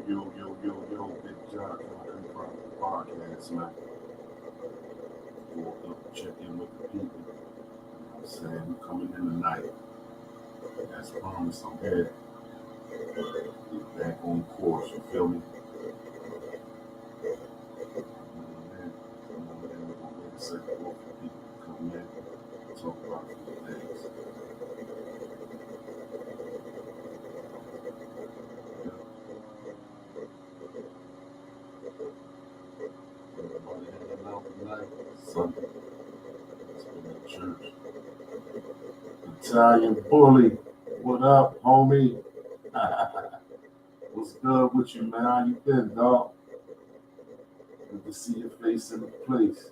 Yo, Big John, from the podcast, man. Woke up, check in with the people. You know what I'm saying? We coming in tonight. As promised, I'm here. Get back on course, you feel me? Come on in. We're going to wait a second for people to come in, talk about a few things. Yeah, everybody hanging out tonight. Sunday. It's been at church. Italian bully. What up, homie? What's good with you, man? How you been, dog? Good to see your face in the place.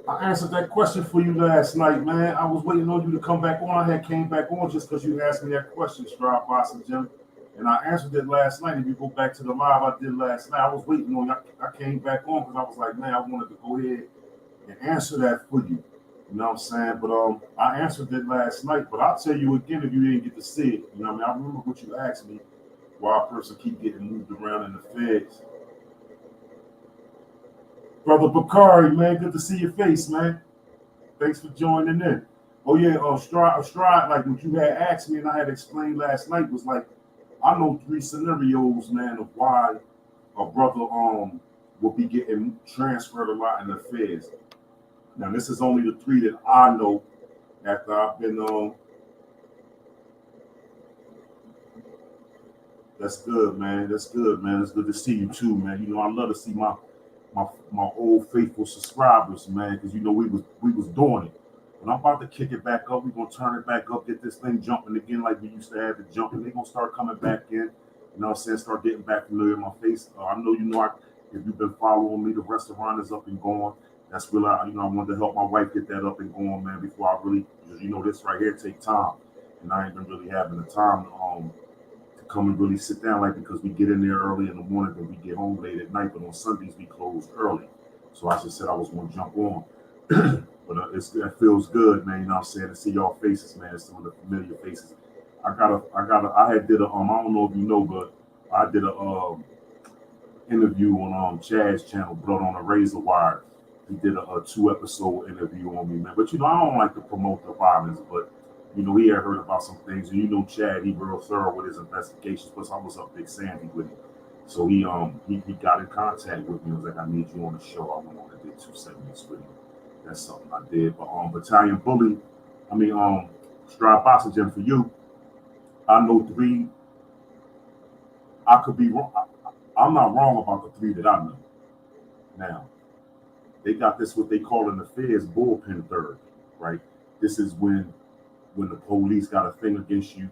I answered that question for you last night, man. I was waiting on you to come back on. I had came back on just because you asked me that question, Stroud Boss and Jim. And I answered it last night. If you go back to the live I did last night, I was waiting on you. I came back on because I was like, man, I wanted to go ahead and answer that for you. You know what I'm saying? But I answered it last night. But I'll tell you again if you didn't get to see it. You know what I mean? I remember what you asked me why a person keep getting moved around in the feds. Brother Bakari, man, good to see your face, man. Thanks for joining in. Oh yeah, Stride, like what you had asked me and I had explained last night was like, I know three scenarios, man, of why a brother will be getting transferred a lot in the feds. Now this is only the three that I know after I've been that's good, man. That's good, man. It's good to see you too, man. You know, I love to see my old faithful subscribers, man, because you know we was doing it. But I'm about to kick it back up. We're gonna turn it back up, get this thing jumping again like we used to have it jumping. They're gonna start coming back in. You know what I'm saying? Start getting back familiar with my face. I know you know if you've been following me, the restaurant is up and going. That's really, I wanted to help my wife get that up and going, man, before I really, because you know this right here take time. And I ain't been really having the time to come and really sit down like because we get in there early in the morning and we get home late at night, but on Sundays we close early. So I just said I was gonna jump on. But it feels good, man. You know what I'm saying? To see y'all faces, man. Some of the familiar faces. I had did a I don't know if you know, but I did a interview on Chad's channel, Blood on a Razor Wire. He did a 2 episode interview on me, man. But you know, I don't like to promote the violence, but you know, he had heard about some things, and you know, Chad, he real thorough with his investigations. Plus, I was up Big Sandy with him, so he got in contact with me. He was like, I need you on the show. I went on and did 2 segments with him. That's something I did. But Battalion Bully, I mean Stride Oxygen for you. I know three. I could be wrong. I'm not wrong about the three that I know. Now, they got this what they call in the feds bullpen third, right? This is when the police got a thing against you,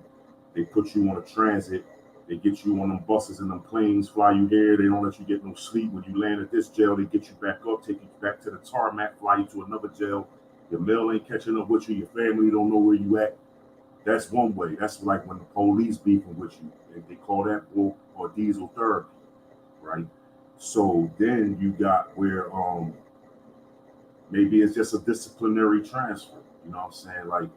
they put you on a transit, they get you on them buses and them planes, fly you here, they don't let you get no sleep. When you land at this jail, they get you back up, take you back to the tarmac, fly you to another jail. Your mail ain't catching up with you, your family don't know where you at. That's one way. That's like when the police beefing with you. They call that bull or diesel therapy, right? So then you got where maybe it's just a disciplinary transfer. You know what I'm saying? Like,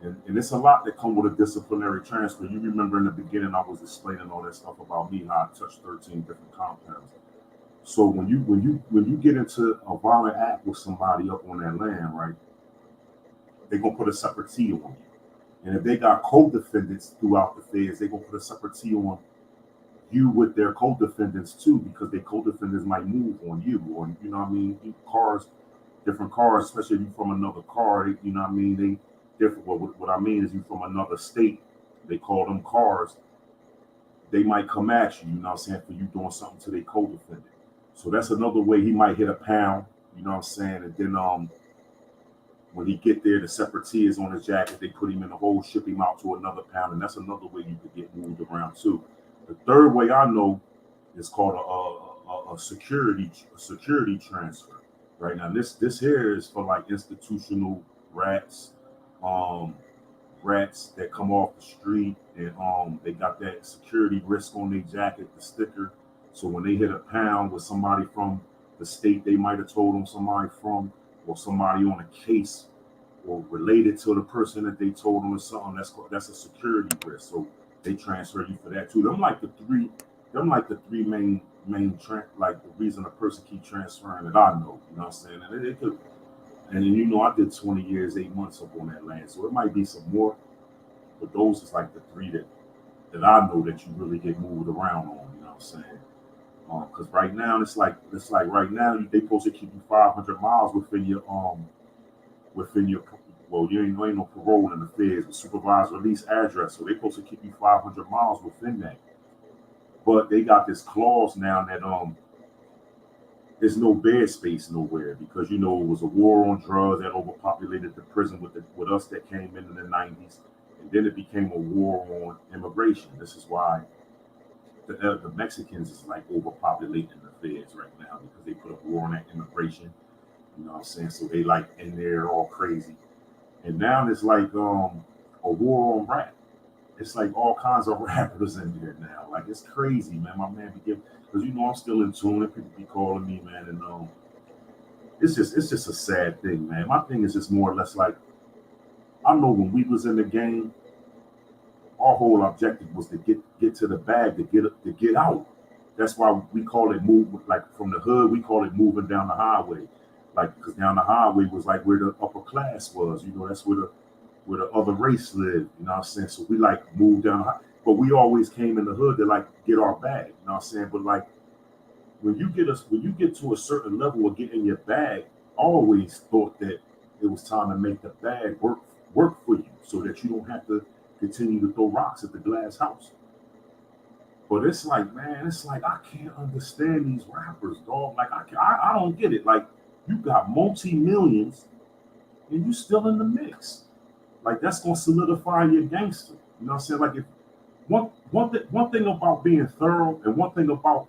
and it's a lot that come with a disciplinary transfer. You remember in the beginning, I was explaining all that stuff about me, how I touched 13 different compounds. So when you get into a violent act with somebody up on that land, right? They're gonna put a separate T on you. And if they got co-defendants throughout the feds, they're gonna put a separate T on you with their co-defendants too, because their co-defendants might move on you, or you know what I mean, cars, different cars, especially if you from another car, you know what I mean, they different. What I mean is you from another state, they call them cars. They might come at you, you know what I'm saying, for you doing something to their co-defendant. So that's another way he might hit a pound, you know what I'm saying, and then when he get there, the separate T is on his jacket. They put him in the hole, ship him out to another pound, and that's another way you could get moved around too. The third way I know is called a security transfer. Right now, this here is for like institutional rats, um, rats that come off the street, and they got that security risk on their jacket, the sticker. So when they hit a pound with somebody from the state they might have told them somebody from, or somebody on a case or related to the person that they told them or something, that's a security risk. So they transfer you for that too. Them like the three like the reason a person keep transferring that I know. You know what I'm saying? And it could, and then, I did 20 years, 8 months up on that land, so it might be some more, but those is like the three that I know that you really get moved around on. You know what I'm saying? Because right now it's like right now they supposed to keep you 500 miles within your well, you ain't no parole in the feds, but supervised release address. So they supposed to keep you 500 miles within that. But they got this clause now that there's no bed space nowhere because it was a war on drugs that overpopulated the prison with us that came in the 90s, and then it became a war on immigration. This is why the Mexicans is like overpopulating the feds right now because they put a war on that immigration. You know what I'm saying? So they like in there all crazy. And now it's like a war on rap. It's like all kinds of rappers in there now. Like it's crazy, man. My man be giving because I'm still in tune and people be calling me, man, and it's just a sad thing, man. My thing is just more or less like I know when we was in the game, our whole objective was to get to the bag, to get out. That's why we call it movement. Like from the hood, we call it moving down the highway. Like because down the highway was like where the upper class was. That's where the other race lived. You know what I'm saying? So we like moved down, but we always came in the hood to like get our bag. You know what I'm saying? But like when you get to a certain level of getting your bag, I always thought that it was time to make the bag work for you, so that you don't have to continue to throw rocks at the glass house. But it's like, man, it's like I can't understand these rappers, dog. Like I don't get it. Like you got multi millions and you still in the mix. Like that's gonna solidify your gangster. You know what I'm saying? Like if one thing about being thorough and one thing about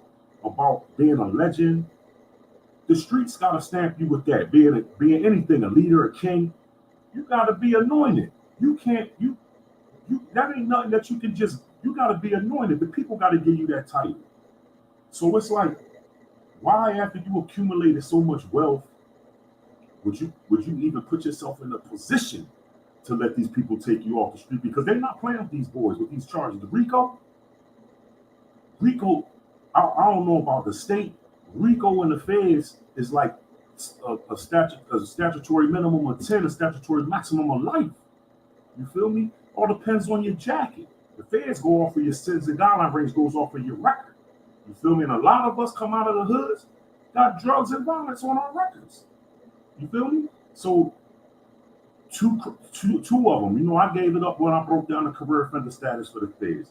being a legend, the streets gotta stamp you with that. Being anything, a leader, a king, you gotta be anointed. You can't you that ain't nothing that you can just you gotta be anointed. The people gotta give you that title. So it's like, why after you accumulated so much wealth would you even put yourself in a position to let these people take you off the street because they're not playing with these boys with these charges. The Rico, I don't know about the state. Rico and the feds is like a statutory minimum of 10, a statutory maximum of life. You feel me? All depends on your jacket. The feds go off of your sins and guideline range goes off of your record. You feel me? And a lot of us come out of the hoods, got drugs and violence on our records. You feel me? So two of them. I gave it up when I broke down the career offender status for the feds.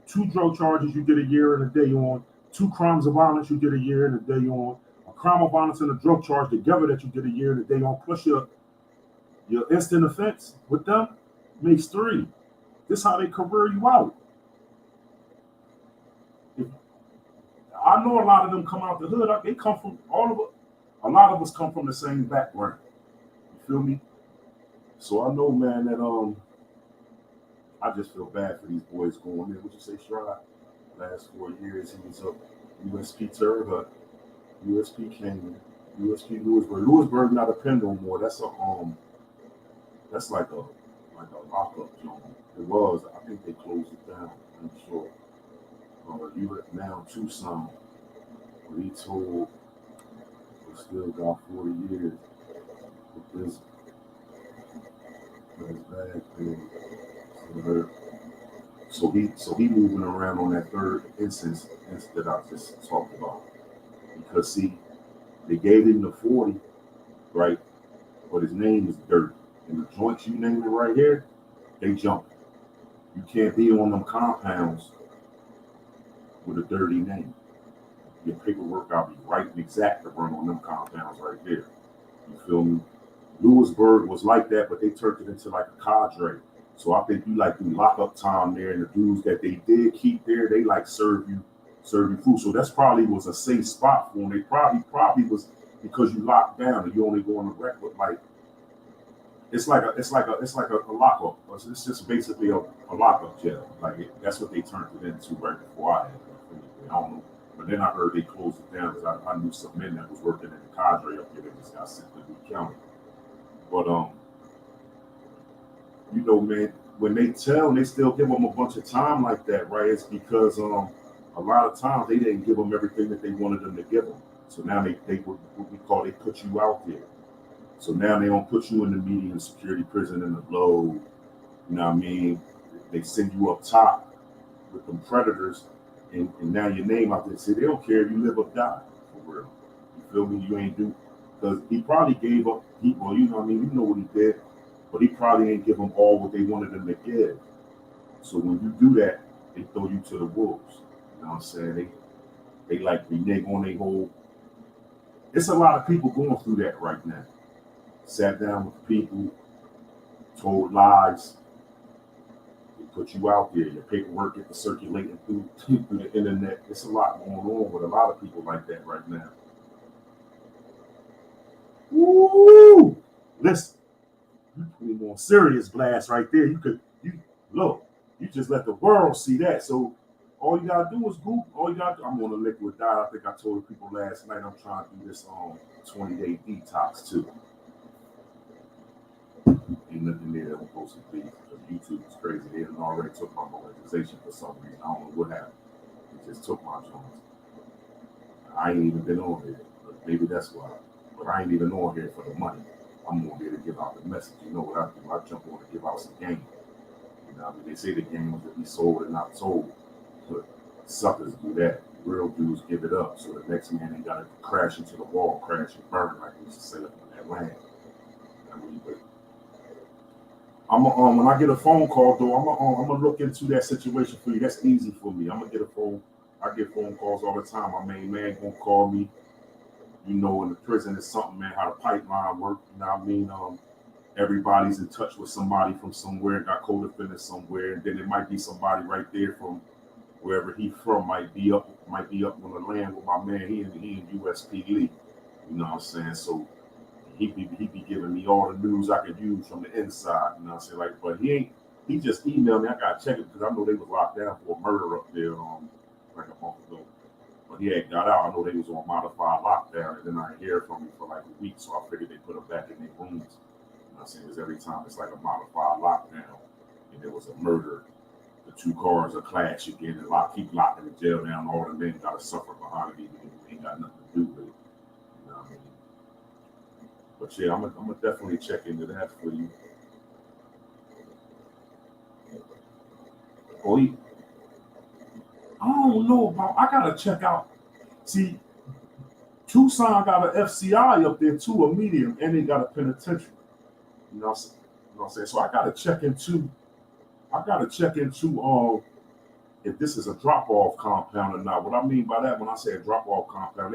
2 drug charges you did a year and a day on. 2 crimes of violence you did a year and a day on. A crime of violence and a drug charge together that you did a year and a day on. Plus your instant offense with them makes 3. This is how they career you out. If, I know a lot of them come out the hood. They come from all of us. A lot of us come from the same background. You feel me? So I know, man, that I just feel bad for these boys going in. What you say, Stride? Last 4 years he was up USP Turd, USP came in. USP Lewisburg. Lewisburg not a pen no more. That's like a lockup zone. It was. I think they closed it down. I'm sure. You now Tucson. But he told we still got 40 years with this bad thing. So he moving around on that third instance that I just talked about. Because see, they gave him the 40, right? But his name is Dirt. And the joints you name it right here, they jump. You can't be on them compounds with a dirty name. Your paperwork gotta be right and exact to run on them compounds right there. You feel me? Lewisburg was like that, but they turned it into like a cadre. So I think you like do lockup time there, and the dudes that they did keep there, they like serve you food. So that's probably was a safe spot for them. They probably was because you locked down and you only go on the record. Like it's like a lockup. It's just basically a lockup jail. Like that's what they turned it into right before I had it. I don't know. But then I heard they closed it down because I knew some men that was working in the cadre up there that just got sent to the county. But man, when they tell and they still give them a bunch of time like that, right? It's because a lot of times they didn't give them everything that they wanted them to give them. So now they what we call they put you out there. So now they don't put you in the medium security prison in the low. You know what I mean? They send you up top with them predators, and now your name out there. See, they don't care if you live or die for real. You feel me? You ain't do because he probably gave up people. You know what I mean? You know what he did, but he probably ain't give them all what they wanted them to give. So when you do that, they throw you to the wolves. You know what I'm saying? They like renege on their whole. It's a lot of people going through that right now. Sat down with people, told lies, they put you out there. Your paperwork gets circulating through the internet. It's a lot going on with a lot of people like that right now. Woo! Listen, you put him on serious blast right there. You look, you just let the world see that. So all you gotta do is Google. All you gotta do, I'm on a liquid diet. I think I told the people last night I'm trying to do this 20-day detox too. Ain't nothing there that I'm supposed to be because YouTube is crazy. They done already took my monetization for some reason. I don't know what happened. It just took my joints. I ain't even been on here. But maybe that's why. But I ain't even on here for the money. I'm on here to give out the message. You know what I do? I jump on to give out some game. You know what I mean? They say the game was to be sold and not sold. But suckers do that. Real dudes give it up. So the next man they gotta crash into the wall, crash and burn like we used to say up in that land. I mean, but I'm when I get a phone call though, I'm gonna look into that situation for you. That's easy for me. I'm gonna get a phone. I get phone calls all the time. My main man gonna call me. You know, in the prison is something, man. How the pipeline work. You know what I mean? Everybody's in touch with somebody from somewhere. Got co-defendants somewhere, and then it might be somebody right there from wherever he from. Might be up on the land with my man. He in USP Lee. You know what I'm saying? So he be giving me all the news I could use from the inside, you know what I'm saying? Like, but he just emailed me. I gotta check it because I know they was locked down for a murder up there like a month ago. But he had got out. I know they was on modified lockdown, and then I didn't hear from him for like a week, so I figured they put him back in their rooms. You know what I'm saying? Because every time it's like a modified lockdown and there was a murder, the two cars are clash again and keep locking the jail down. All the men gotta suffer behind it, even if they ain't got nothing to do with it. You know what I mean? But yeah, I'm gonna definitely check into that for you. Oh, I don't know about. I gotta check out. See, Tucson got an FCI up there too, a medium, and they got a penitentiary. You know, what I'm saying. So I gotta check into. I gotta check into if this is a drop off compound or not. What I mean by that, when I say a drop off compound,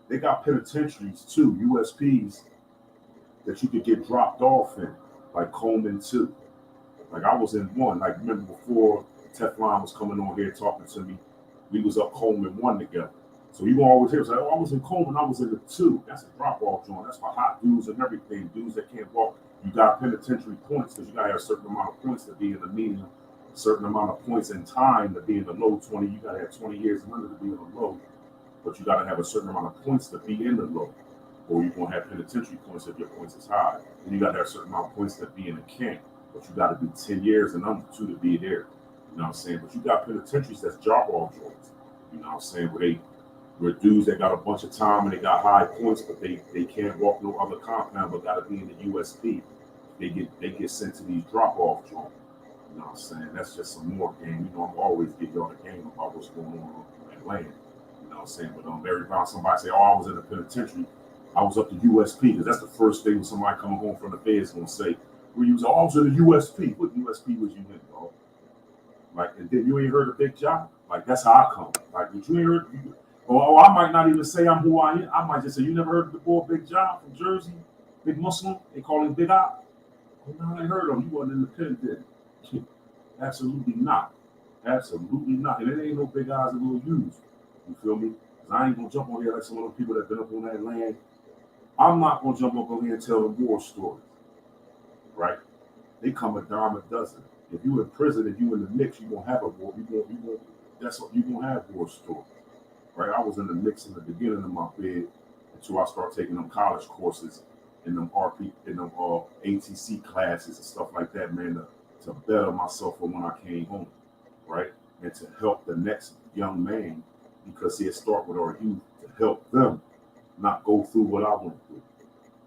they got penitentiaries too, USPs that you could get dropped off in, like Coleman 2. Like I was in one. Like remember before Teflon was coming on here talking to me, we was up Coleman 1 together. So you gonna always hear say, "Oh, I was in Coleman, I was in the 2." That's a drop off joint. That's for hot dudes and everything. Dudes that can't walk. You got penitentiary points because you gotta have a certain amount of points to be in the medium, a certain amount of points in time to be in the low 20. You gotta have 20 years and under to be in the low, but you gotta have a certain amount of points to be in the low. Or you're gonna have penitentiary points if your points is high. And you gotta have a certain amount of points to be in a camp. But you gotta be 10 years and under to be there. You know what I'm saying? But you got penitentiaries that's job off joints. You know what I'm saying? Where dudes that got a bunch of time and they got high points, but they can't walk no other compound, but gotta be in the USP. They get sent to these drop off joints. You know what I'm saying? That's just some more game. You know, I'm always give y'all the game about what's going on in land. You know what I'm saying? But every time somebody say, "Oh, I was in the penitentiary," I was up to USP, because that's the first thing when somebody coming home from the Fed is gonna say, "We use all to the USP." What USP was you in, dog? Like, and then you ain't heard of Big Job? Like, that's how I come. Like, but you ain't heard. Or I might not even say I'm who I am. I might just say, "You never heard of the boy Big Job from Jersey, Big Muslim? They call him Big Op." Oh, no, I ain't heard of him. You wasn't in the pen then. Absolutely not. Absolutely not. And it ain't no big eyes that we'll use. You feel me? Because I ain't gonna jump on here like some of those people that been up on that land. I'm not gonna jump up on here and tell the war stories, right? They come a dime a dozen. If you in prison and you in the mix, you gonna have a war. You gonna that's what you gonna have war stories, right? I was in the mix in the beginning of my bid until I start taking them college courses and them RP and them ATC classes and stuff like that, man. to better myself for when I came home, right? And to help the next young man, because he'll start with our youth to help them not go through what I went through.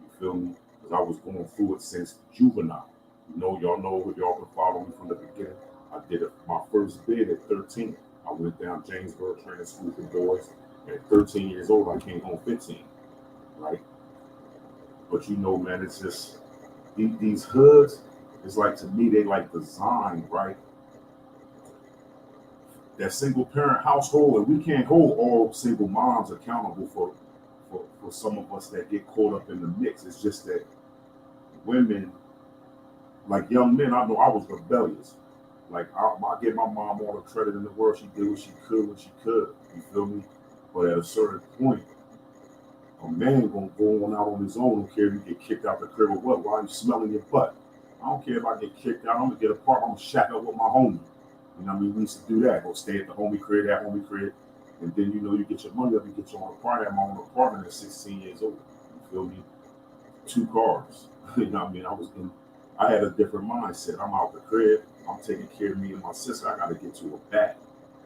You feel me? Because I was going through it since juvenile. Y'all know if y'all can follow me from the beginning. I did it my first bid at 13. I went down Jamesburg Training School for boys. At 13 years old, I came home 15, right? But man, it's just these hoods. It's like, to me, they like designed, right? That single parent household, and we can't hold all single moms accountable for some of us that get caught up in the mix. It's just that women, like young men, I know I was rebellious. Like I give my mom all the credit in the world. She did what she could when she could. You feel me? But at a certain point, a man gonna go on out on his own. Don't care if you get kicked out the crib or what. Why are you smelling your butt? I don't care if I get kicked out. I'm gonna get a part. I'm gonna shack up with my homie. You know what I mean? We used to do that. Go stay at the homie crib, that homie crib, and then you get your money up, you get your own apartment. I had my own apartment at 16 years old. You feel me? 2 cars. You know what I mean? I had a different mindset. I'm out the crib. I'm taking care of me and my sister. I got to get to a bag.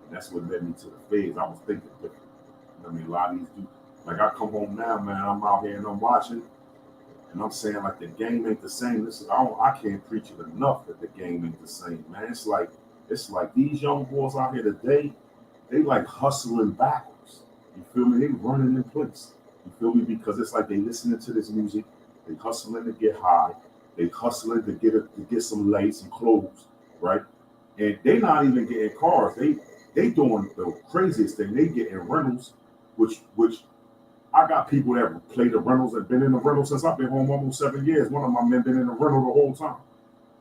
And that's what led me to the phase. I was thinking different. You know what I mean? A lot of these dudes, like I come home now, man, I'm out here and I'm watching, and I'm saying like the game ain't the same. I can't preach it enough that the game ain't the same, man. It's like these young boys out here today, they like hustling backwards. You feel me? They running in place. You feel me? Because it's like they listening to this music, they hustling to get high, they hustling to get some lace and clothes, right? And they not even getting cars. They doing the craziest thing. They getting rentals, which I got people that play the rentals and been in the rental since I've been home almost 7 years. One of my men been in the rental the whole time.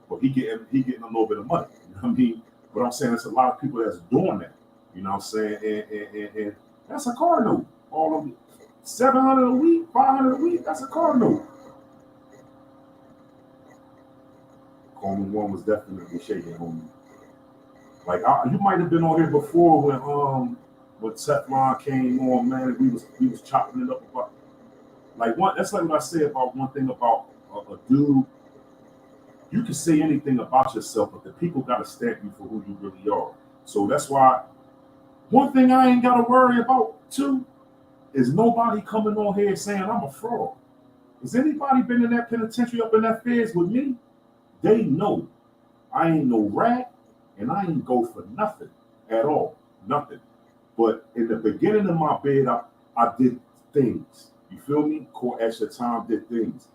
But he getting a little bit of money. You know what I mean? But I'm saying there's a lot of people that's doing that. You know what I'm saying? And that's a car note. All of it. 700 a week, 500 a week, that's a car note. Coleman One was definitely shaking on me. Like you might have been on here before when Teflon came on, man, and we was chopping it up about like one. That's like what I say about one thing about a dude. You can say anything about yourself, but the people gotta stamp you for who you really are. So that's why one thing I ain't gotta worry about too is nobody coming on here saying I'm a fraud. Has anybody been in that penitentiary up in that feds with me? They know I ain't no rat and I ain't go for nothing at all. Nothing. But in the beginning of my bid, I did things. You feel me? Caught extra time, did things.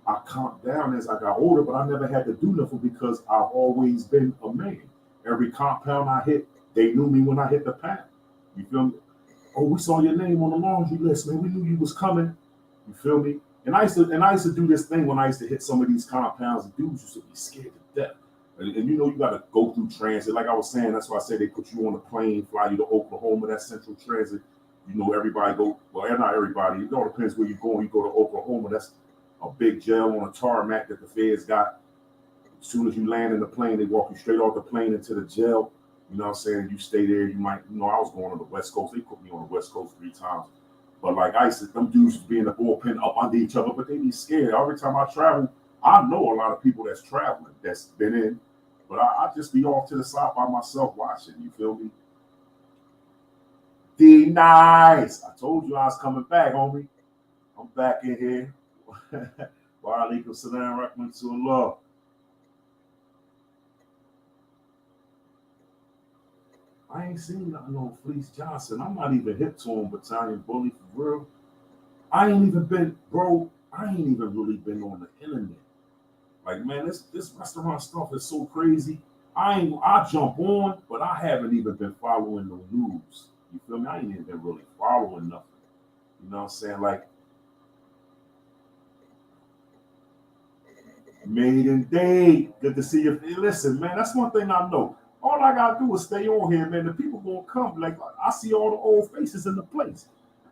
I calmed down as I got older, but I never had to do nothing because I've always been a man. Every compound I hit, they knew me when I hit the pound. You feel me? Oh, we saw your name on the laundry list, man. We knew you was coming. You feel me? And I used to do this thing when I used to hit some of these compounds. And dudes used to be scared to death. And you got to go through transit. Like I was saying, that's why I said they put you on a plane, fly you to Oklahoma. That Central Transit. Everybody go. Well, not everybody. It all depends where you're going. You go to Oklahoma. That's a big jail on a tarmac that the feds got. As soon as you land in the plane, they walk you straight off the plane into the jail. You know what I'm saying? You stay there. You might. I was going on the West Coast. They put me on the West Coast 3 times. But like I said, them dudes just be in the bullpen up under each other, but they be scared. Every time I travel, I know a lot of people that's traveling that's been in, but I just be off to the side by myself watching. You feel me? D nice. I told you I was coming back, homie. I'm back in here. Wa alaikum salam rahmatullah. I ain't seen nothing on Fleece Johnson. I'm not even hip to him, Battalion Bully, for real. I ain't even been, bro. I ain't even really been on the internet. Like, man, this restaurant stuff is so crazy. I jump on, but I haven't even been following the news. You feel me? I ain't even been really following nothing. You know what I'm saying? Like, maiden day. Good to see you. Hey, listen, man, that's one thing I know. All I gotta do is stay on here, man. The people gonna come. Like I see all the old faces in the place.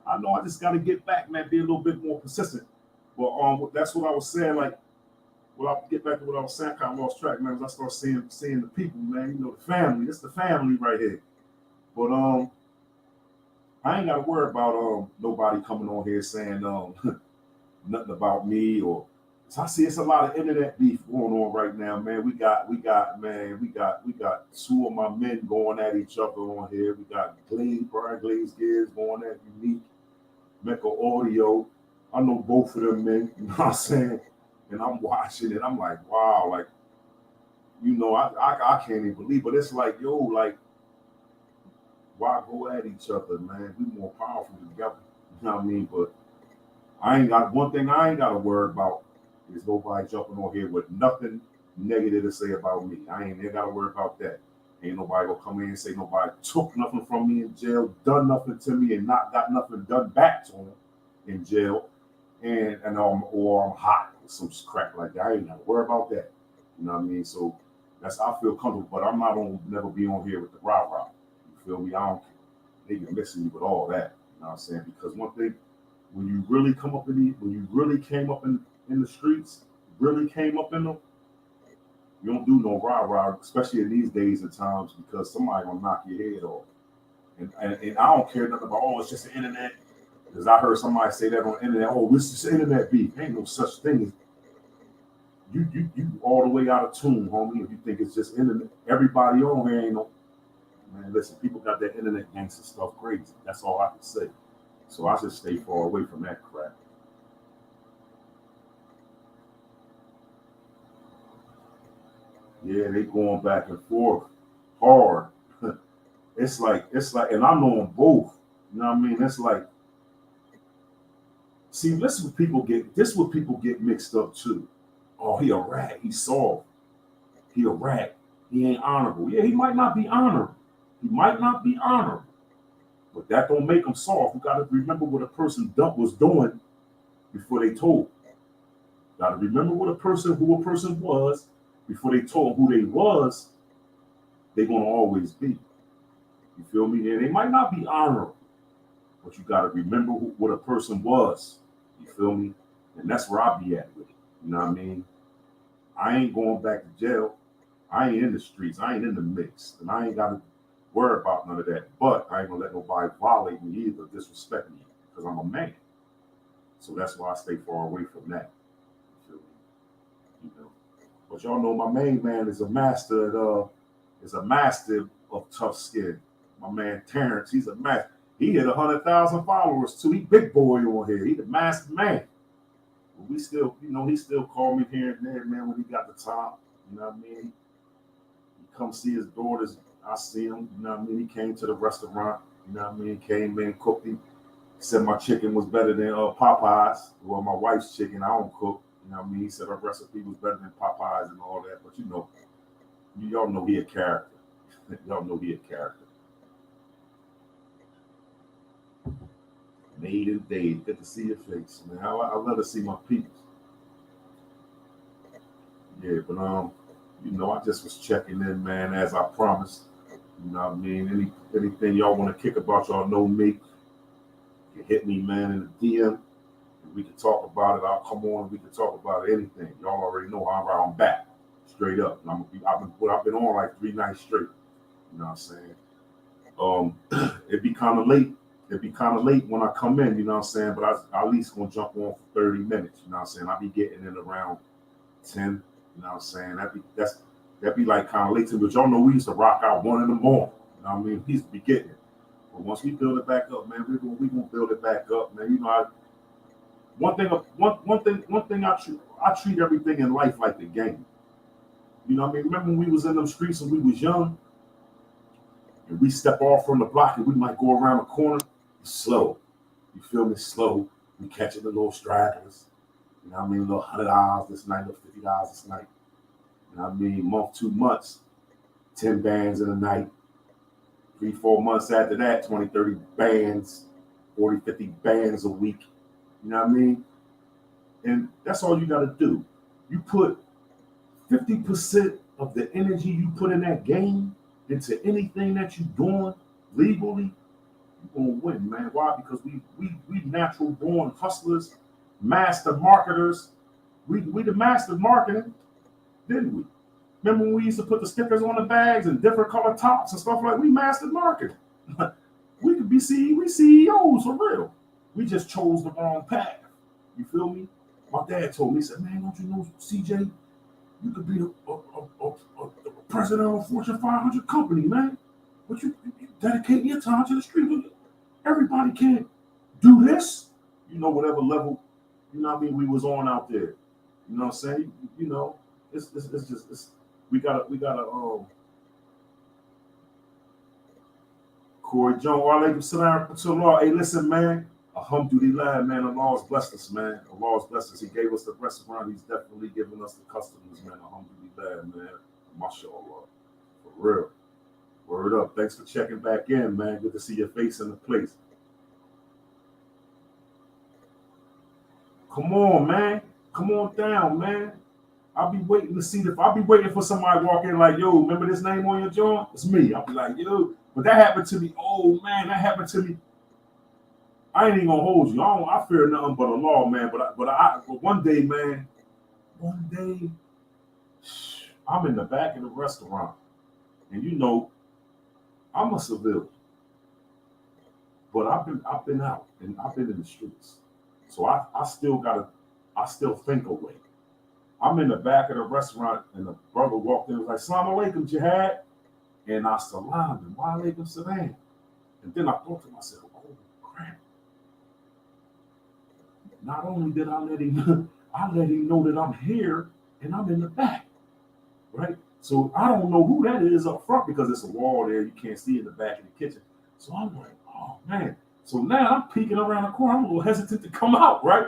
I know I just gotta get back, man. Be a little bit more persistent. But that's what I was saying. Like, well, I'll get back to what I was saying. I kind of lost track, man. As I start seeing the people, man. The family. It's the family right here. But I ain't gotta worry about nobody coming on here saying nothing about me or So I see it's a lot of internet beef going on right now, man. We got two of my men going at each other on here. We got Brian Glaze Gears going at Unique, Mecca Audio. I know both of them men, you know what I'm saying? And I'm watching it. I'm like, wow, like, I can't even believe, but it's like, yo, like, why go at each other, man? We more powerful together. You know what I mean? But one thing I ain't got to worry about is nobody jumping on here with nothing negative to say about me. I ain't got to worry about that. Ain't nobody gonna come in and say nobody took nothing from me in jail, done nothing to me, and not got nothing done back to them in jail, or I'm hot or some crap like that. I ain't got to worry about that. You know what I mean? So I feel comfortable, but I'm not gonna never be on here with the rah-rah. You feel me? I don't care. They can mix me with all that. You know what I'm saying? Because one thing, when you really came up in the streets, really came up in them, you don't do no rah-rah, especially in these days and times, because somebody gonna knock your head off. And I don't care nothing about, it's just the internet. Because I heard somebody say that on the internet, this is internet beef. Ain't no such thing as you all the way out of tune, homie. If you think it's just internet, everybody on here ain't no, man, listen, people got that internet gangster stuff crazy. That's all I can say. So I should stay far away from that crap. Yeah, they going back and forth hard. It's like, and I know them both. You know what I mean? It's like, see, this is what people get mixed up too. Oh, he a rat. He's soft. He a rat. He ain't honorable. Yeah, he might not be honorable. But that don't make him soft. You got to remember what a person was doing before they told. Got to remember who a person was before they told who they was. They're gonna always be. You feel me? And they might not be honorable, but you got to remember what a person was. You feel me? And that's where I be at with it. You know what I mean? I ain't going back to jail. I ain't in the streets. I ain't in the mix. And I ain't got to worry about none of that. But I ain't going to let nobody violate me either, disrespect me, because I'm a man. So that's why I stay far away from that. You feel me? You know. But y'all know my main man is a master of tough skin. My man Terrence, he's a master. He hit 100,000 followers too. He big boy on here. He the master man. But we still, he still call me here and there, man, when he got the time. You know what I mean? He come see his daughters. I see him. You know what I mean? He came to the restaurant. You know what I mean? Came in, cooked him. Said my chicken was better than Popeyes. Well, my wife's chicken, I don't cook. You know what I mean? He said her recipe was better than Popeyes and all that. But y'all know he a character. Y'all know he a character. Made and Dave, good to see your face, man. I love to see my people. Yeah, but I just was checking in, man, as I promised. You know what I mean? Anything y'all want to kick about, y'all know me. You hit me, man, in the DM. We can talk about it. I'll come on. We can talk about anything. Y'all already know I'm back, straight up. And I've been on like 3 nights straight. You know what I'm saying? It'd be kind of late. It'd be kind of late when I come in. You know what I'm saying? But I at least gonna jump on for 30 minutes. You know what I'm saying? I'll be getting in around 10. You know what I'm saying? That'd be like kind of late to me. But y'all know we used to rock out 1 in the morning. You know what I mean? We used to be getting it. But once we build it back up, man, we gonna build it back up, man. You know, one thing I treat everything in life like the game. You know what I mean? Remember when we was in them streets and we was young, and we step off from the block and we might go around the corner slow. You feel me? Slow. We catching the little stragglers. You know what I mean? A little $100 this night, a little $50 this night. You know what I mean? Month, 2 months, 10 bands in a night. 3, 4 months after that, 20, 30 bands, 40, 50 bands a week. You know what I mean? And that's all you got to do. You put 50% of the energy you put in that game into anything that you're doing legally, you're going to win, man. Why? Because we natural born hustlers, master marketers. We the master marketing, didn't we? Remember when we used to put the stickers on the bags and different color tops and stuff like that? We mastered marketing. We could be CEOs for real. We just chose the wrong path. You feel me? My dad told me, he said, man, don't you know, CJ, you could be the president of a Fortune 500 company, man. But you dedicate your time to the street. Everybody can't do this. Whatever level, what I mean, we was on out there. You know what I'm saying? It's just we gotta Corey Jones, alaikum salam to Allah. Hey, listen, man. Alhamdulillah, man. Allah's blessed us, man. Allah's blessed us. He gave us the restaurant. He's definitely giving us the customers, man. Alhamdulillah, man. MashaAllah. For real. Word up. Thanks for checking back in, man. Good to see your face in the place. Come on, man. Come on down, man. I'll be waiting to see if I'll be waiting for somebody to walk in like, yo, remember this name on your joint? It's me. I'll be like, yo. But that happened to me. Oh, man, that happened to me. I ain't even gonna hold you. I fear nothing but Allah, man. But one day, man, I'm in the back of the restaurant, and I'm a civilian, but I've been out and I've been in the streets, so I still think away. I'm in the back of the restaurant, and the brother walked in and was like, "Assalamu alaikum, Jihad," and I salamed him, "Wa alaikum salam," and then I thought to myself, "Oh crap." Not only did I let him know that I'm here and I'm in the back, right? So I don't know who that is up front because it's a wall there. You can't see in the back of the kitchen. So I'm like, oh man. So now I'm peeking around the corner. I'm a little hesitant to come out, right?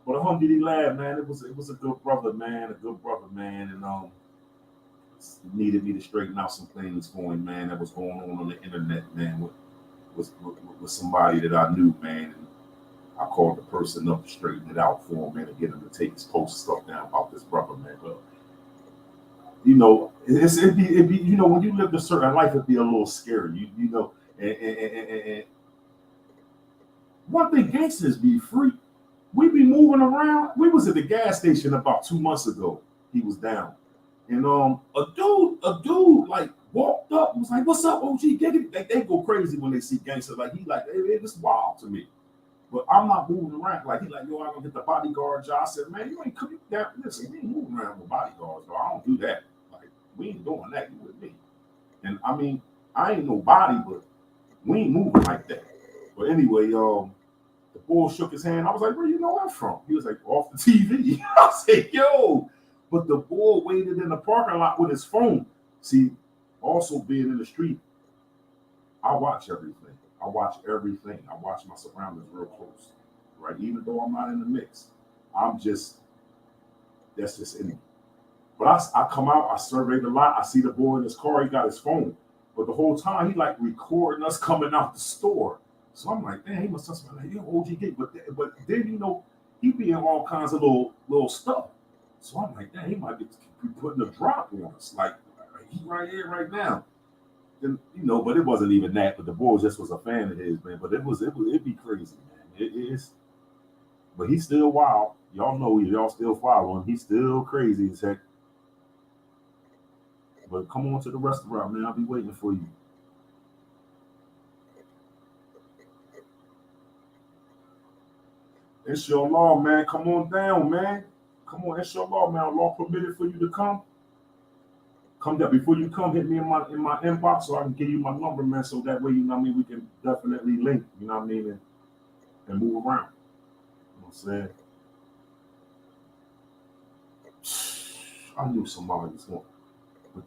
But alhamdulillah, man, it was a good brother, man, and needed me to straighten out some things for him, man, that was going on the internet, man, with somebody that I knew, man. And I called the person up to straighten it out for him, man, and get him to take his post stuff down about this brother, man. But it'd be when you live a certain life, it'd be a little scary, and one thing, gangsters be free. We be moving around. We was at the gas station about 2 months ago. He was down, and a dude like walked up and was like, "What's up, OG?" They go crazy when they see gangsters. Like hey, this wild to me. But I'm not moving around. Like, he like, yo, I'm gonna get the bodyguard job. I said, man, you ain't coming down. Listen, we ain't moving around with bodyguards, bro. I don't do that. Like, we ain't doing that. You with me. And I mean, I ain't nobody, but we ain't moving like that. But anyway, the boy shook his hand. I was like, where you know I'm from? He was like, off the TV. I said, yo. But the boy waited in the parking lot with his phone. See, also being in the street, I watch everything. I watch everything. I watch my surroundings real close, right? Even though I'm not in the mix, that's just in me. But I come out, I survey the lot, I see the boy in his car, he got his phone. But the whole time, he like recording us coming out the store. So I'm like, damn, he must have something like, yo, OG Gate. But then, he be in all kinds of little stuff. So I'm like, damn, he might be putting a drop on us. Like, he right here, right now. And, but it wasn't even that. But the boy just was a fan of his, man. But it'd be crazy, man. It is. But he's still wild. Y'all know y'all still follow him. He's still crazy as heck. But come on to the restaurant, man. I'll be waiting for you. It's your law, man. Come on down, man. Come on, it's your law, man. Law permitted for you to come. Come down. Before you come, hit me in my inbox so I can give you my number, man. So that way, we can definitely link, and move around. You know what I'm saying? I knew somebody was going.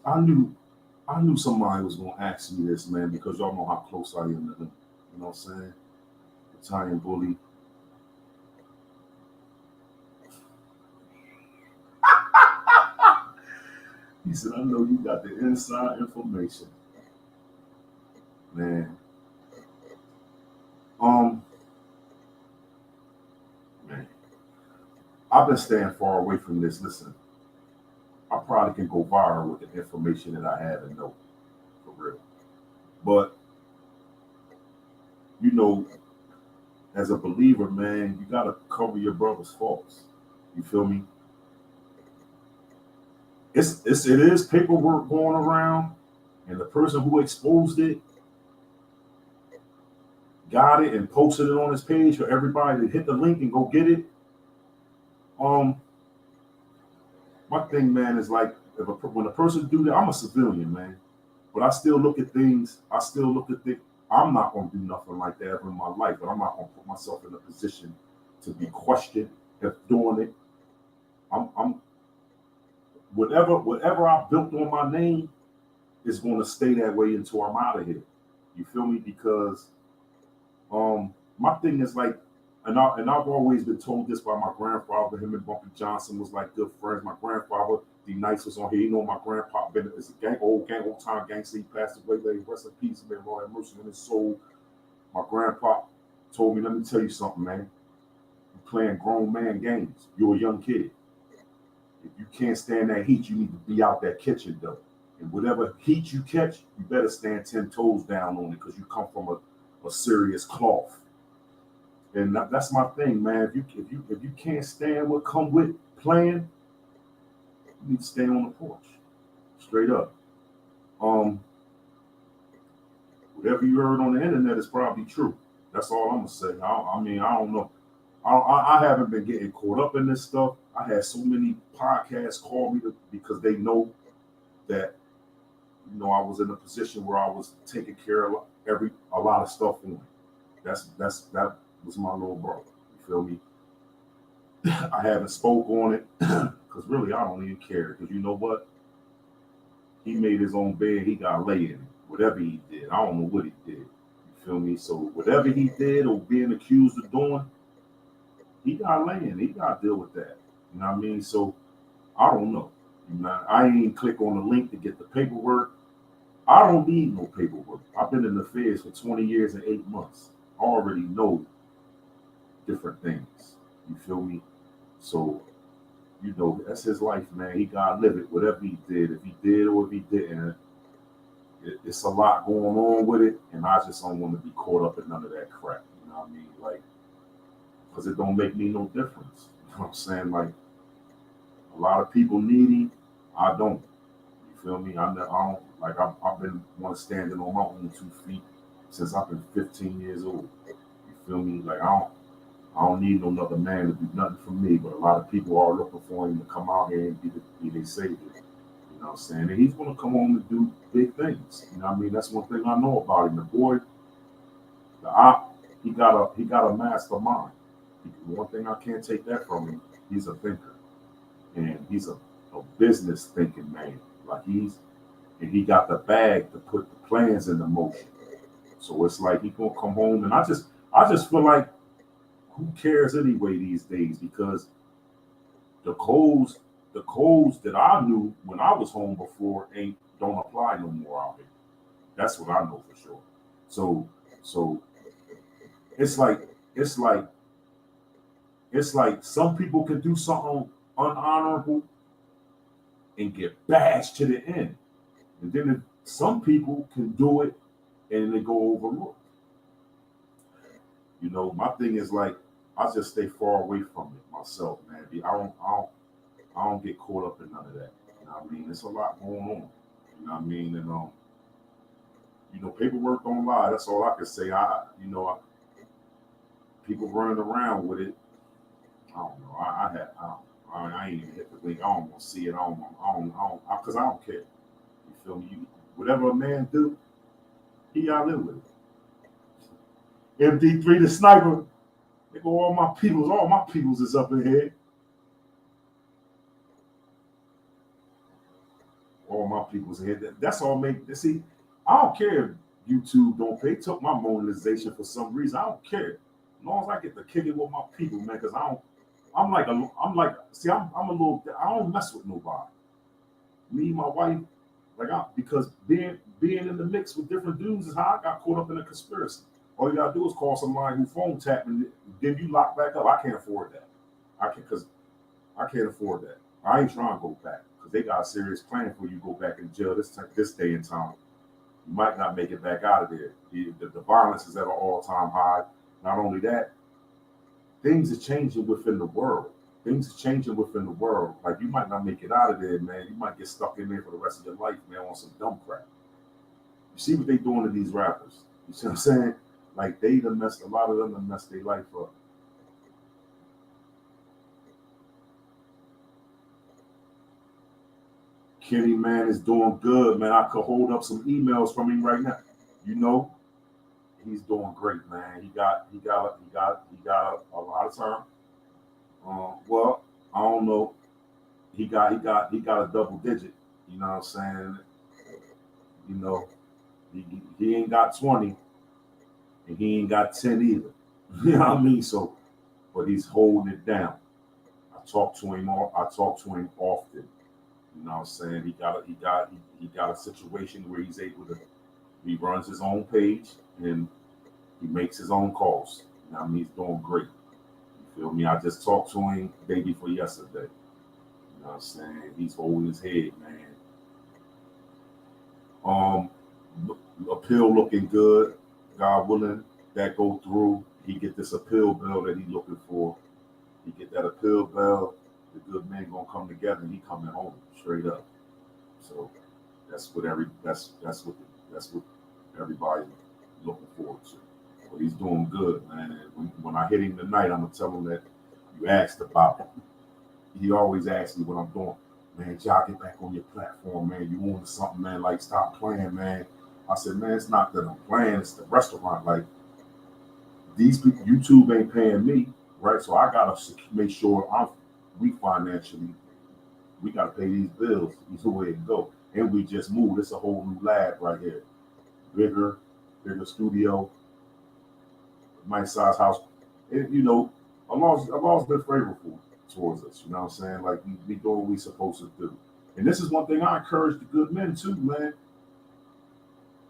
I knew somebody was going to ask me this, man, because y'all know how close I am to him. You know what I'm saying? Italian bully. He said, I know you got the inside information. Man. Man. I've been staying far away from this. Listen, I probably can go viral with the information that I have and know. For real. But, as a believer, man, you got to cover your brother's faults. You feel me? It is paperwork going around, and the person who exposed it got it and posted it on his page for everybody to hit the link and go get it. Um, my thing, man, is like when a person do that, I'm a civilian, man, but I still look at things. I still look at things. I'm not gonna do nothing like that ever in my life, but I'm not gonna put myself in a position to be questioned if doing it. I'm whatever I built on my name is gonna stay that way until I'm out of here. You feel me? Because my thing is like, and I've always been told this by my grandfather. Him and Bumpy Johnson was like good friends. My grandfather, D Nice, was on here. You know, my grandpa been is a old time gangster. He passed away. Like, rest in peace, man. Lord have mercy on his soul. My grandpa told me, let me tell you something, man. You're playing grown man games. You're a young kid. If you can't stand that heat, you need to be out that kitchen though. And whatever heat you catch, you better stand 10 toes down on it because you come from a serious cloth. And that's my thing, man. If you can't stand what come with playing, you need to stay on the porch. Straight up. Um, whatever you heard on the internet is probably true. That's all I'm gonna say. I mean, I don't know. I haven't been getting caught up in this stuff. I had so many podcasts call me because they know that I was in a position where I was taking care of a lot of stuff on. That was my little brother. You feel me? I haven't spoke on it because really I don't even care. Because you know what? He made his own bed. He got to lay in it. Whatever he did, I don't know what he did. You feel me? So whatever he did or being accused of doing, he got to lay in it. He got to deal with that. You know what I mean? So I don't know. I ain't click on the link to get the paperwork. I don't need no paperwork. I've been in the feds for 20 years and 8 months. I already know different things. You feel me? So, that's his life, man. He gotta live it, whatever he did. If he did or if he didn't, it's a lot going on with it, and I just don't want to be caught up in none of that crap. You know what I mean? Like, because it don't make me no difference. You know what I'm saying? Like, a lot of people need him. I don't. You feel me? I don't like. I've been one standing on my own 2 feet since I've been 15 years old. You feel me? Like I don't need no another man to do nothing for me. But a lot of people are looking for him to come out here and be their savior. You know what I'm saying? And he's gonna come home and do big things. You know what I mean? That's one thing I know about him. The boy, the op, he got a mastermind. One thing I can't take that from him. He's a thinker, and he's a business thinking man. Like and he got the bag to put the plans into motion. So it's like he gonna come home, and I just feel like who cares anyway these days because the codes the codes that I knew when I was home before ain't don't apply no more out here. That's what I know for sure. So it's like it's like it's like some people can do something unhonorable and get bashed to the end. And then some people can do it and they go overlooked. My thing is like I just stay far away from it myself, man. I don't get caught up in none of that. You know what I mean? There's a lot going on. You know what I mean? And paperwork don't lie. That's all I can say. People running around with it. I don't know. I ain't even hit the link. I don't want to see it. Because I don't care. You feel me? Whatever a man do, he got to live with it. MD3 the sniper. They go, all my peoples is up in here. All my people's in here. That's all see, I don't care if YouTube don't pay. They took my monetization for some reason. I don't care. As long as I get to kick it with my people, man, because I'm a little, I don't mess with nobody. Me, my wife, because being in the mix with different dudes is how I got caught up in a conspiracy. All you gotta do is call somebody who phone tap and then you lock back up. I can't afford that. I can't afford that. I ain't trying to go back because they got a serious plan for you to go back in jail this day and time. You might not make it back out of there. The violence is at an all-time high. Not only that, things are changing within the world. Things are changing within the world. Like you might not make it out of there, man. You might get stuck in there for the rest of your life, man, on some dumb crap. You see what they doing to these rappers. You see what I'm saying? Like a lot of them done messed their life up. Kenny, man, is doing good, man. I could hold up some emails from him right now. You know, he's doing great, man. He got a lot of time. Well, I don't know. He got a double digit. You know what I'm saying? You know, he ain't got 20 and he ain't got 10 either. You know what I mean? So, but he's holding it down. I talk to him often. You know what I'm saying? He got a situation where he runs his own page and he makes his own calls. You know what I mean? He's doing great. You feel me? I just talked to him day before yesterday. You know what I'm saying? He's holding his head, man. Um, Appeal looking good. God willing, that go through. He get this appeal bill that he looking for. He get that appeal bill. The good men gonna come together, and he coming home straight up. So that's what everybody looking forward to. But he's doing good, man. And when I hit him tonight, I'm gonna tell him that you asked about it. He always asks me what I'm doing. Man, y'all get back on your platform, man. You on to something, man. Like, stop playing, man. I said, man, it's not that I'm playing, it's the restaurant. Like, these people, YouTube ain't paying me, right? So I gotta make sure we financially, we gotta pay these bills. It's the way it go. And we just moved. It's a whole new lab right here. Bigger studio, nice size house. And, you know, Allah's been favorable towards us. You know what I'm saying? Like, we do what we supposed to do. And this is one thing I encourage the good men too, man.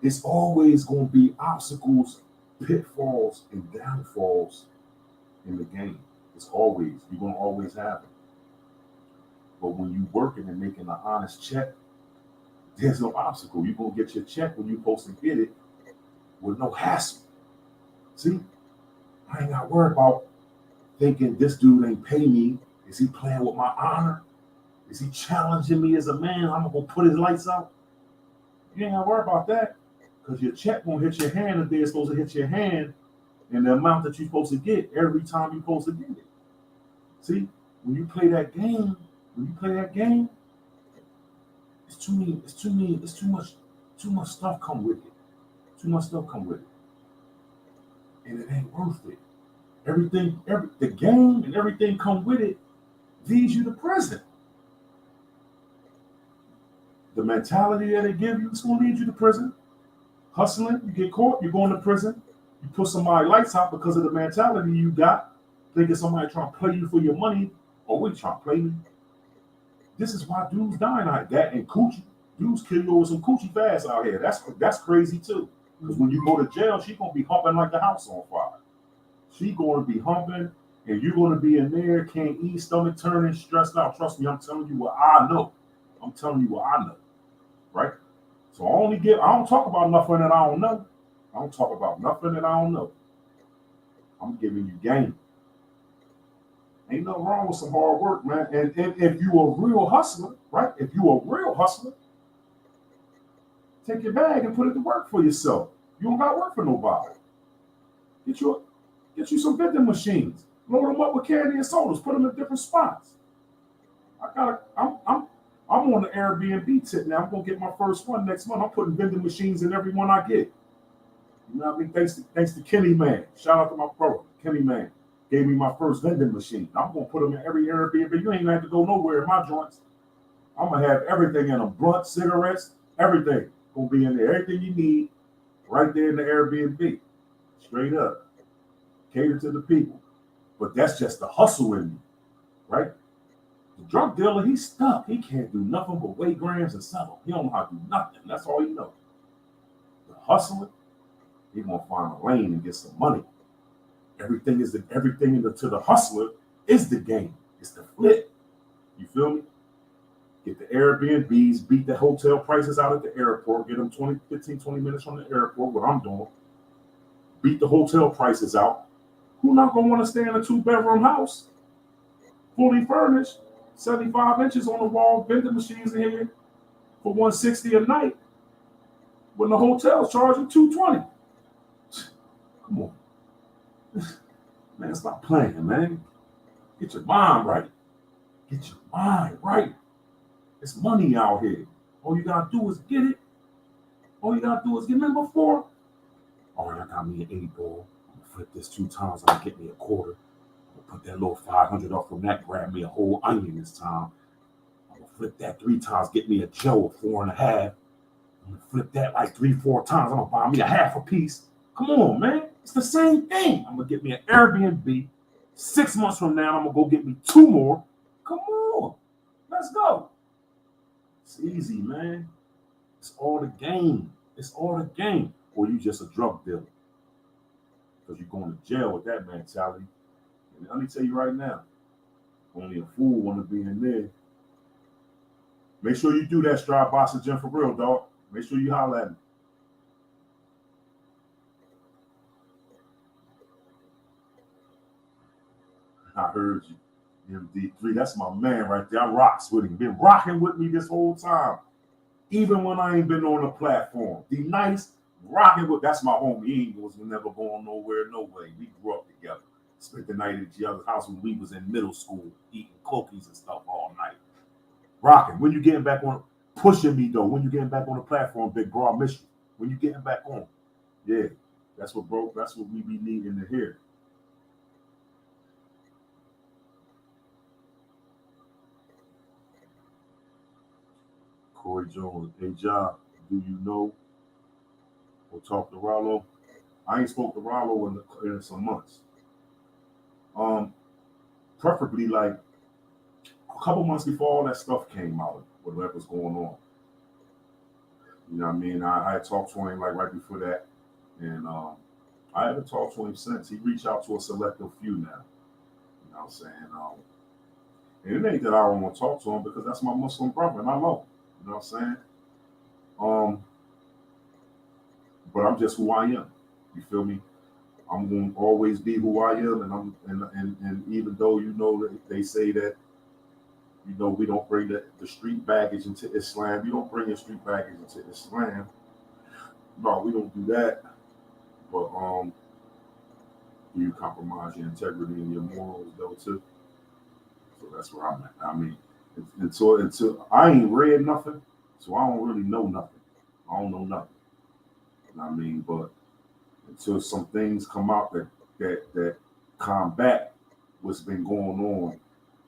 It's always going to be obstacles, pitfalls, and downfalls in the game. You're going to always have it. But when you working and making an honest check, there's no obstacle. You're going to get your check when you're supposed to get it with no hassle. See, I ain't got to worry about thinking this dude ain't pay me. Is he playing with my honor? Is he challenging me as a man? I'm going to put his lights out. You ain't got to worry about that. Because your check won't hit your hand if they're supposed to hit your hand and the amount that you're supposed to get every time you're supposed to get it. See, when you play that game, it's too much stuff come with it. Too much stuff come with it. And it ain't worth it. The game and everything come with it leads you to prison. The mentality that they give you is going to lead you to prison. Hustling, you get caught, you're going to prison. You put somebody's lights out because of the mentality you got, thinking somebody trying to play you for your money. Oh, we trying to play me. This is why dudes dying like that and coochie. Dudes kill you over some coochie fast out here. That's crazy too. Because when you go to jail, she gonna be humping like the house on fire. She gonna be humping, and you're gonna be in there, can't eat, stomach turning, stressed out. Trust me, I'm telling you what I know. Right? So I don't talk about nothing that I don't know. I'm giving you game. Ain't nothing wrong with some hard work, man. And if you a real hustler, right? If you a real hustler, take your bag and put it to work for yourself. You don't got to work for nobody. Get you some vending machines. Load them up with candy and sodas. Put them in different spots. I'm on the Airbnb tip now. I'm gonna get my first one next month. I'm putting vending machines in every one I get. You know what I mean? Thanks to Kenny Man. Shout out to my brother, Kenny Man. Gave me my first vending machine. I'm gonna put them in every Airbnb. You ain't gonna have to go nowhere in my joints. I'm gonna have everything in them. Blunt, cigarettes, everything. Gonna be in there. Everything you need right there in the Airbnb. Straight up. Cater to the people. But that's just the hustle in me, right? The drug dealer, he's stuck. He can't do nothing but weigh grams and sell them. He don't know how to do nothing. That's all he knows. The hustler, he gonna find a lane and get some money. Everything to the hustler is the game. It's the flip. You feel me? Get the Airbnbs, beat the hotel prices out at the airport, get them 20 minutes from the airport, what I'm doing. Beat the hotel prices out. Who not gonna want to stay in a 2-bedroom house? Fully furnished, 75 inches on the wall, vending machines in here for $160 a night. When the hotel's charging $220. Come on. Man, stop playing, man. Get your mind right. It's money out here. All you gotta do is get it. All you gotta do is get, remember before? All right, I got me an 8 ball. I'm gonna flip this 2 times. I'm gonna get me a quarter. I'm gonna put that little 500 up from that, grab me a whole onion this time. I'm gonna flip that 3 times, get me a Joe, a 4.5. I'm gonna flip that like 3, 4 times. I'm gonna buy me a half a piece. Come on, man. It's the same thing. I'm gonna get me an Airbnb. 6 months from now, I'm gonna go get me 2 more. Come on. Let's go. It's easy, man. It's all the game. It's all the game. Or you just a drug dealer. Because you're going to jail with that mentality. And let me tell you right now, only a fool want to be in there. Make sure you do that stride oxygen for real, dog. Make sure you holler at me. I heard you. MD3, that's my man right there. I rocks with him. Been rocking with me this whole time. Even when I ain't been on the platform. The nice rocking with, that's my homie. He was never going nowhere, no way. We grew up together. Spent the night at each other's house when we was in middle school, eating cookies and stuff all night. Rocking. When you getting back on, pushing me though. When you getting back on the platform, big bro, I miss you. When you getting back on. Yeah. That's what we be needing to hear. Corey Jones, hey John, do you know or talk to Rollo? I ain't spoke to Rollo in some months. Um, Preferably like a couple months before all that stuff came out, whatever was going on. You know what I mean? I had talked to him like right before that, and I haven't talked to him since. He reached out to a selective few now. You know what I'm saying? And it ain't that I don't want to talk to him because that's my Muslim brother and I love him. You know what I'm saying? Um, but I'm just who I am. You feel me? I'm going to always be who I am, and even though they say that we don't bring the street baggage into Islam, you don't bring your street baggage into Islam. No, we don't do that. But do you compromise your integrity and your morals though too? So that's where I'm at. I mean, until I ain't read nothing, so I don't really know nothing. I don't know nothing. You know what I mean? But until some things come out that combat what's been going on,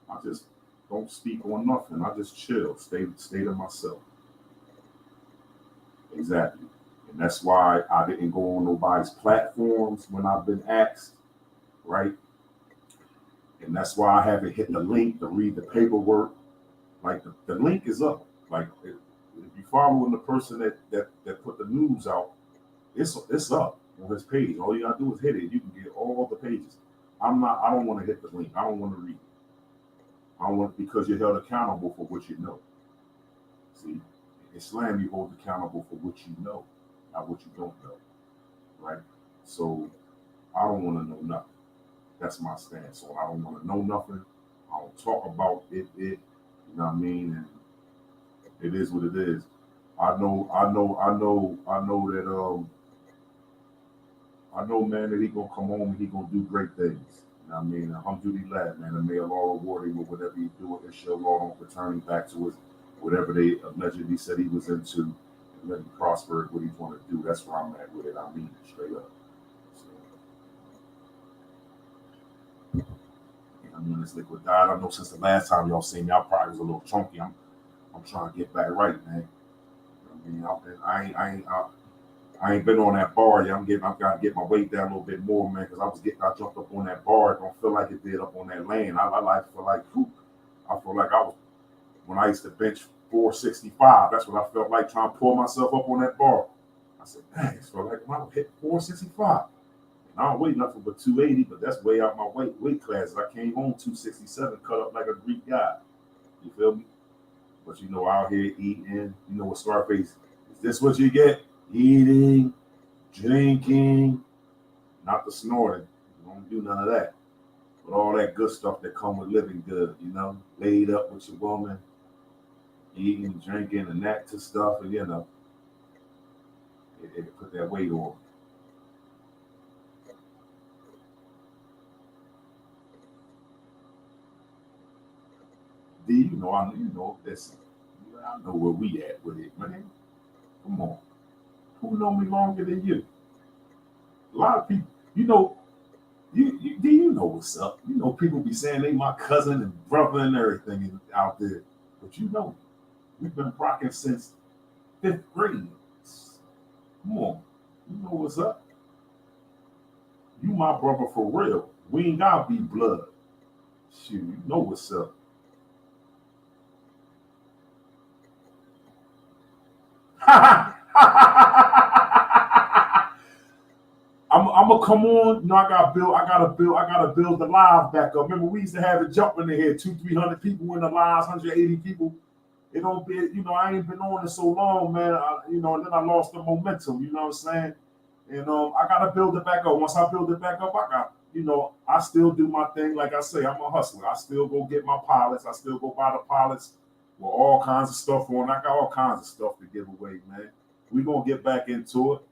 I just don't speak on nothing. I just chill, stay to myself. Exactly. And that's why I didn't go on nobody's platforms when I've been asked, right? And that's why I haven't hit the link to read the paperwork. Like the link is up. Like if you following the person that put the news out, it's up on his page. All you gotta do is hit it. You can get all the pages. I don't want to hit the link. I don't want to read it. I don't want, because you're held accountable for what you know. See, in Islam you hold accountable for what you know, not what you don't know. Right? So I don't want to know nothing. That's my stance. So I don't want to know nothing. I don't talk about it. You know what I mean? And it is what it is. I know, man, that he gonna come home and he gonna do great things. You know what I mean? Alhamdulillah, man, and may Allah reward him with whatever he do. Inshallah, don't return him back to his whatever they allegedly said he was into, and let him prosper at what he's want to do. That's where I'm at with it. I mean, straight up. So, I mean, this liquid diet. I know since the last time y'all seen me, I probably was a little chunky. I'm trying to get back right, man. I mean, I ain't been on that bar yet. I've got to get my weight down a little bit more, man, because I jumped up on that bar. It don't feel like it did up on that lane. I like feel like, whew, I feel like I was when I used to bench 465. That's what I felt like trying to pull myself up on that bar. I said, dang, it's felt like when I hit 465. And I don't weigh nothing but 280, but that's way out my weight classes. I came home 267, cut up like a Greek guy. You feel me? But out here eating, what Scarface, is this what you get? Eating, drinking, not the snorting. You don't do none of that. But all that good stuff that come with living good, laid up with your woman, eating, drinking, and that to stuff, and it put that weight on. D, this. I know where we at with it, man. Come on. Who know me longer than you? A lot of people, you know, you know what's up. You know, people be saying they my cousin and brother and everything out there. But you know, we've been rocking since 5th grade. Come on. You know what's up. You my brother for real. We ain't gotta be blood. Shoot, you know what's up. I'm gonna come on. You know, I gotta build the live back up. Remember, we used to have it jumping in here, 200-300 people in the lives, 180 people. It don't be, you know, I ain't been on it so long, man. You know, and then I lost the momentum. You know what I'm saying? And I gotta build it back up. Once I build it back up, I got, you know, I still do my thing. Like I say, I'm a hustler. I still go get my pilots. I still go buy the pilots with all kinds of stuff on. I got all kinds of stuff to give away, man. We gonna get back into it.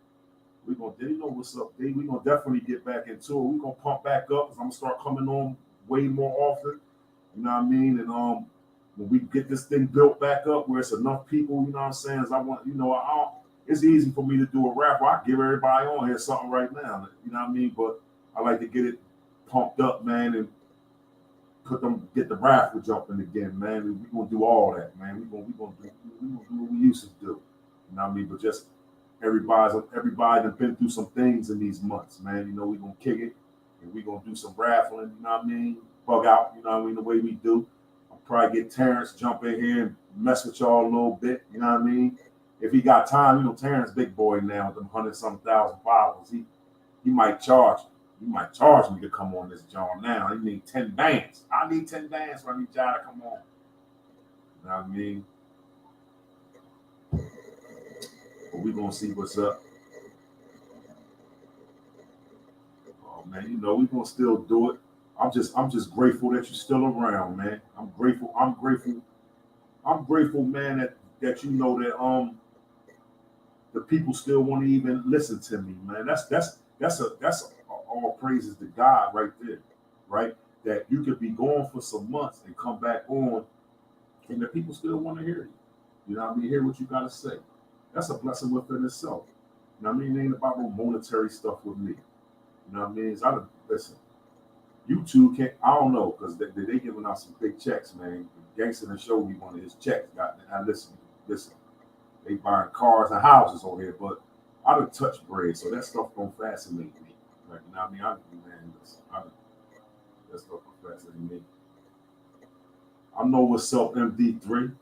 We gonna, you know what's up, D. We gonna definitely get back into it. We gonna pump back up. Cause I'm gonna start coming on way more often. You know what I mean? And when we get this thing built back up, where it's enough people, you know what I'm saying? Is I want, you know, it's easy for me to do a rap. I give everybody on here something right now. You know what I mean? But I like to get it pumped up, man, and get the raffle jumping again, man. We gonna do all that, man. We gonna do what we used to do. You know what I mean? But just everybody that been through some things in these months, man. You know, we gonna kick it and we gonna do some raffling, you know what I mean? Bug out, you know what I mean, the way we do. I'll probably get Terrence jump in here and mess with y'all a little bit, you know what I mean? If he got time, you know, Terrence big boy now with them 100-some-thousand followers. He might charge. You might charge me to come on this John now. You need 10 bands. I need 10 bands when I need y'all to come on. You know what I mean? But we gonna see what's up. Oh man, you know, we gonna still do it. I'm just grateful that you're still around, man. I'm grateful, man, that you know that the people still want to even listen to me, man. That's all praises to God right there, right? That you could be gone for some months and come back on, and the people still want to hear you. You know what I mean? Hear what you gotta say. That's a blessing within itself. You know what I mean? It ain't about no monetary stuff with me. You know what I mean? Listen, YouTube can't. I don't know because they giving out some big checks, man. Gangster done showed me one of his checks. Now listen. They buying cars and houses on here, but I done touch bread, so that stuff don't fascinate me. Like, you know what I mean? That stuff don't fascinate me. I know what's up, MD3.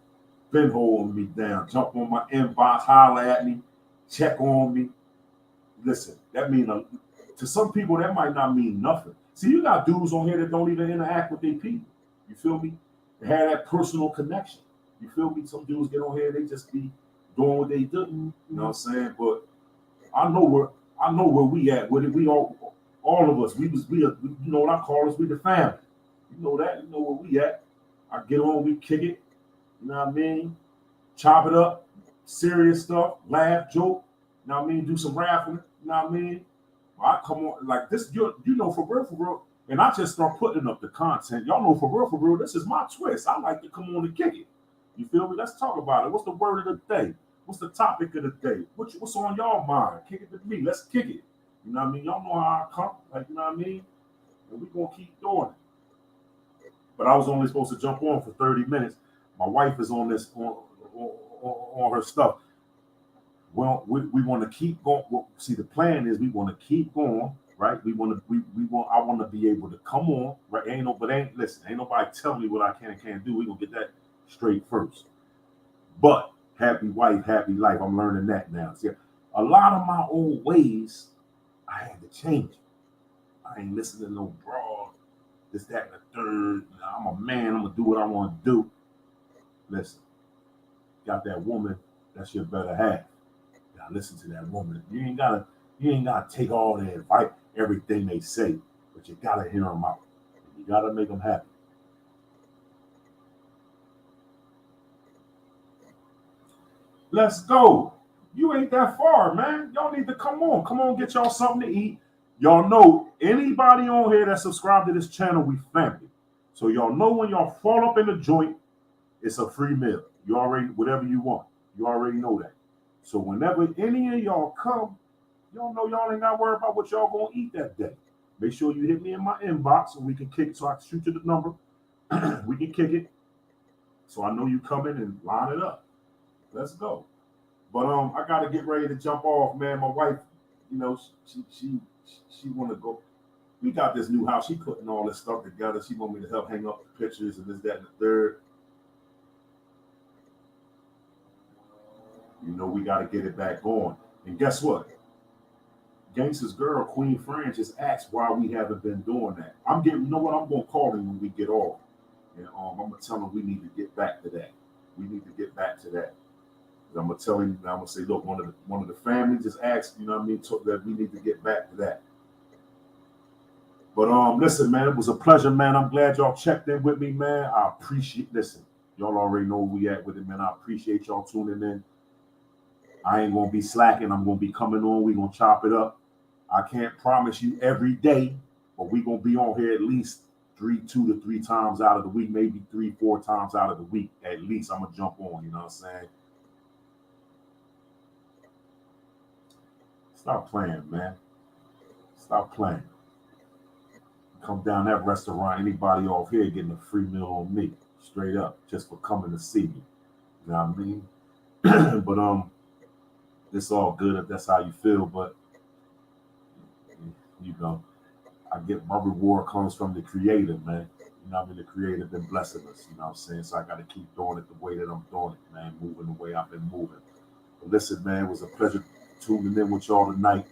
Been holding me down. Jump on my inbox, holler at me, check on me. Listen, that mean to some people that might not mean nothing. See, you got dudes on here that don't even interact with their people. You feel me? They have that personal connection. You feel me? Some dudes get on here, they just be doing what they do. You know what I'm saying? But I know where we at with it. We all of us. You know what I call us? We the family. You know that. You know where we at. I get on, we kick it. You know what I mean? Chop it up, serious stuff, laugh, joke. You know what I mean? Do some raffling. You know what I mean? I come on like this. You know, for real. And I just start putting up the content. Y'all know for real. This is my twist. I like to come on and kick it. You feel me? Let's talk about it. What's the word of the day? What's the topic of the day? What's on y'all mind? Kick it with me. Let's kick it. You know what I mean? Y'all know how I come. Like, you know what I mean? And we gonna keep doing it. But I was only supposed to jump on for 30 minutes. My wife is on this on her stuff. Well, we want to keep going. Well, see, the plan is we want to keep going, right? We want. I want to be able to come on, right? Listen. Ain't nobody tell me what I can and can't do. We gonna get that straight first. But happy wife, happy life. I'm learning that now. See, a lot of my old ways, I had to change. I ain't listening to no broad, this, that, and the third. I'm a man. I'm gonna do what I want to do. Listen, got that woman. That's your better half. You gotta listen to that woman. You ain't gotta take all the advice, everything they say, but you gotta hear them out. You gotta make them happy. Let's go. You ain't that far, man. Y'all need to come on. Come on, get y'all something to eat. Y'all know anybody on here that subscribed to this channel, we family. So y'all know when y'all fall up in the joint, it's a free meal. You already, whatever you want. You already know that. So whenever any of y'all come, y'all know y'all ain't got to worry about what y'all gonna eat that day. Make sure you hit me in my inbox so we can kick. So I can shoot you the number. We can kick it. So I know you coming and line it up. Let's go. But I gotta get ready to jump off, man. My wife, you know, she wanna go. We got this new house. She putting all this stuff together. She want me to help hang up the pictures and this, that, and the third. You know, we got to get it back going. And guess what? Gangsta's girl, Queen Fran, just asked why we haven't been doing that. I'm getting, you know what? I'm going to call him when we get off. And I'm going to tell him we need to get back to that. We need to get back to that. I'm going to tell him, I'm going to say, look, one of the family just asked, you know what I mean, that we need to get back to that. But listen, man, it was a pleasure, man. I'm glad y'all checked in with me, man. I appreciate, listen, y'all already know where we at with it, man. I appreciate y'all tuning in. I ain't gonna be slacking. I'm gonna be coming on. We gonna chop it up. I can't promise you every day, but we gonna be on here at least 2 to 3 times out of the week, maybe 3, 4 times out of the week. At least I'm gonna jump on. You know what I'm saying? Stop playing, man. Stop playing. Come down that restaurant. Anybody off here getting a free meal on me, straight up, just for coming to see me. You know what I mean? But it's all good if that's how you feel, but you know, I get my reward comes from the creator, man. You know what I mean? The creator been blessing us, you know what I'm saying? So I gotta keep doing it the way that I'm doing it, man, moving the way I've been moving. But listen, man, it was a pleasure tuning in with y'all tonight.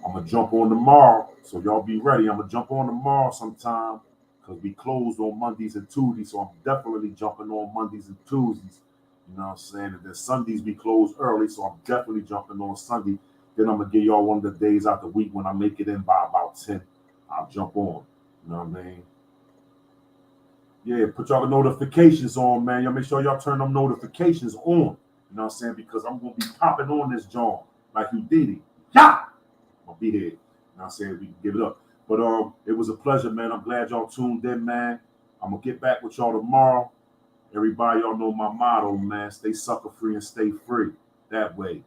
I'm gonna jump on tomorrow, so y'all be ready. I'm gonna jump on tomorrow sometime because we closed on Mondays and Tuesdays, so I'm definitely jumping on Mondays and Tuesdays. You know what I'm saying? And then Sundays we close early, so I'm definitely jumping on Sunday. Then I'm gonna give y'all one of the days out the week when I make it in by about 10. I'll jump on. You know what I mean? Yeah, put y'all the notifications on, man. Y'all make sure y'all turn them notifications on. You know what I'm saying? Because I'm gonna be popping on this joint like you did it. Yeah! I'll be here. You know what I'm saying? We can give it up. But it was a pleasure, man. I'm glad y'all tuned in, man. I'm gonna get back with y'all tomorrow. Everybody, y'all know my motto, man. Stay sucker free and stay free. That way.